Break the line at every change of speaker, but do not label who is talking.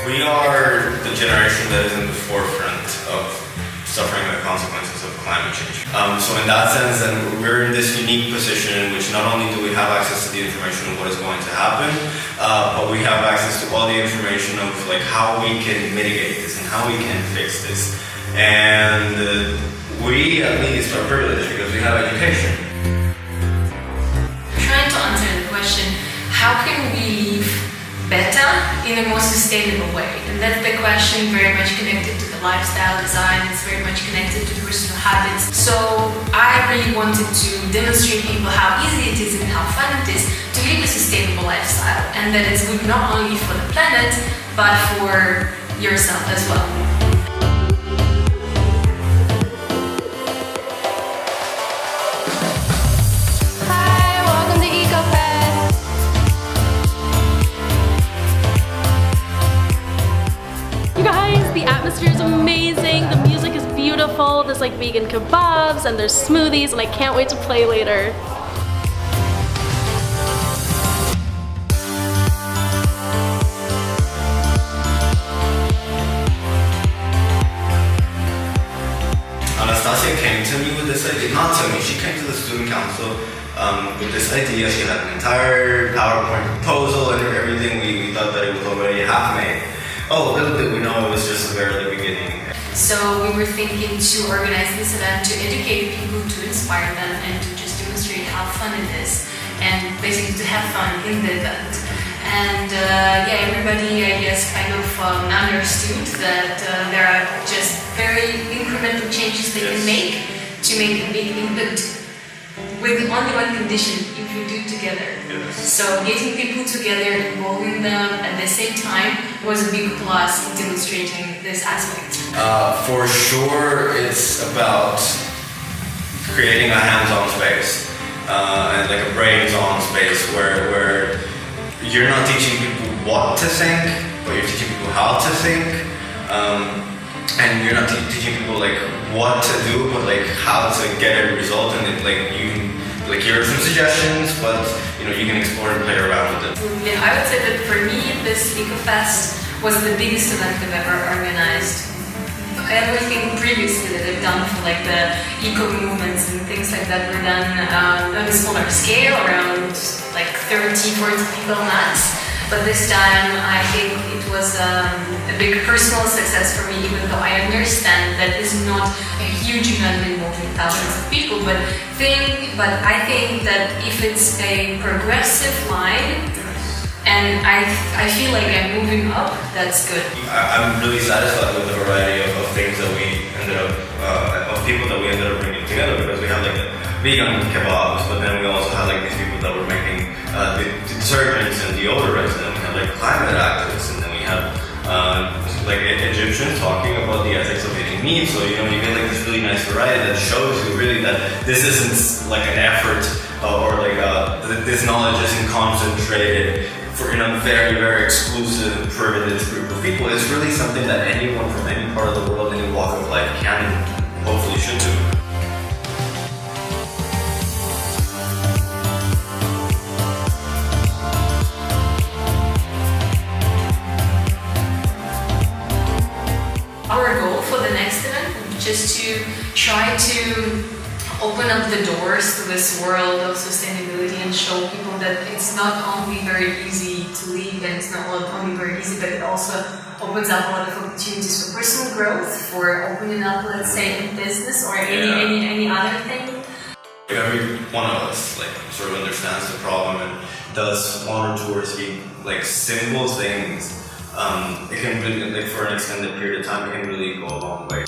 We are the generation that is in the forefront of suffering the consequences of climate change. So in that sense, then we're in this unique position in which not only do we have access to the information of what is going to happen, but we have access to all the information of like how we can mitigate this and how we can fix this. And we at least are privileged because we have education.
Trying to answer the question, how can we live better in a more sustainable way? And that's the question very much connected to the lifestyle design, it's very much connected to personal habits. So I really wanted to demonstrate people how easy it is and how fun it is to live a sustainable lifestyle, and that it's good not only for the planet, but for yourself as well.
The atmosphere is amazing, the music is beautiful, there's like vegan kebabs and there's smoothies, and I can't wait to play later.
Anastasia came to me with this idea, not to me, she came to the student council with this idea. She had an entire PowerPoint proposal and everything. We thought that it was already half made. Oh, little did we know it was just the very beginning.
So we were thinking to organize this event to educate people, to inspire them, and to just demonstrate how fun it is, and basically to have fun in the event. And everybody, I guess, kind of understood that there are just very incremental changes they can make to make a big impact, with only one condition: if we do it together.
Yes.
So getting people together, involving them at the same time was a big plus in demonstrating this aspect.
For sure, it's about creating a hands-on space and like a brains-on space where you're not teaching people what to think, but you're teaching people how to think, and you're not teaching people like what to do, but like how to get a result. And it, like you can here are some suggestions, but you can explore and play around with it.
I would say that for me, this ECOFEST was the biggest event I've ever organized. Everything previously that I've done for like the eco movements and things like that were done on a smaller scale, around like 30, 40 people max. But this time I think it was a big personal success for me, even though I understand that it's not a huge event involving thousands of people, but I think that if it's a progressive line, and I feel like I'm moving up, that's good.
I'm really satisfied with the variety of things that we ended up, of people that we ended up bringing together, because we have like the vegan kebabs, but then we also had like these people that were making the detergents and deodorants, and then we had like climate activists, and then we had like Egyptians talking about the ethics of eating meat. So you get like this really nice variety that shows you really that this isn't like an effort or like this knowledge isn't concentrated in a very, very exclusive, privileged group of people. It's really something that anyone from any part of the world, any walk of life can and hopefully should do.
Our goal for the next event would be just to try to open up the doors to this world of sustainability and show people that it's not only very easy to live, and it's not only very easy, but it also opens up a lot of opportunities for personal growth, for opening up, let's say, a business or any other thing.
Every one of us sort of understands the problem and does one or two or three simple things. It can really, for an extended period of time, it can really go a long way.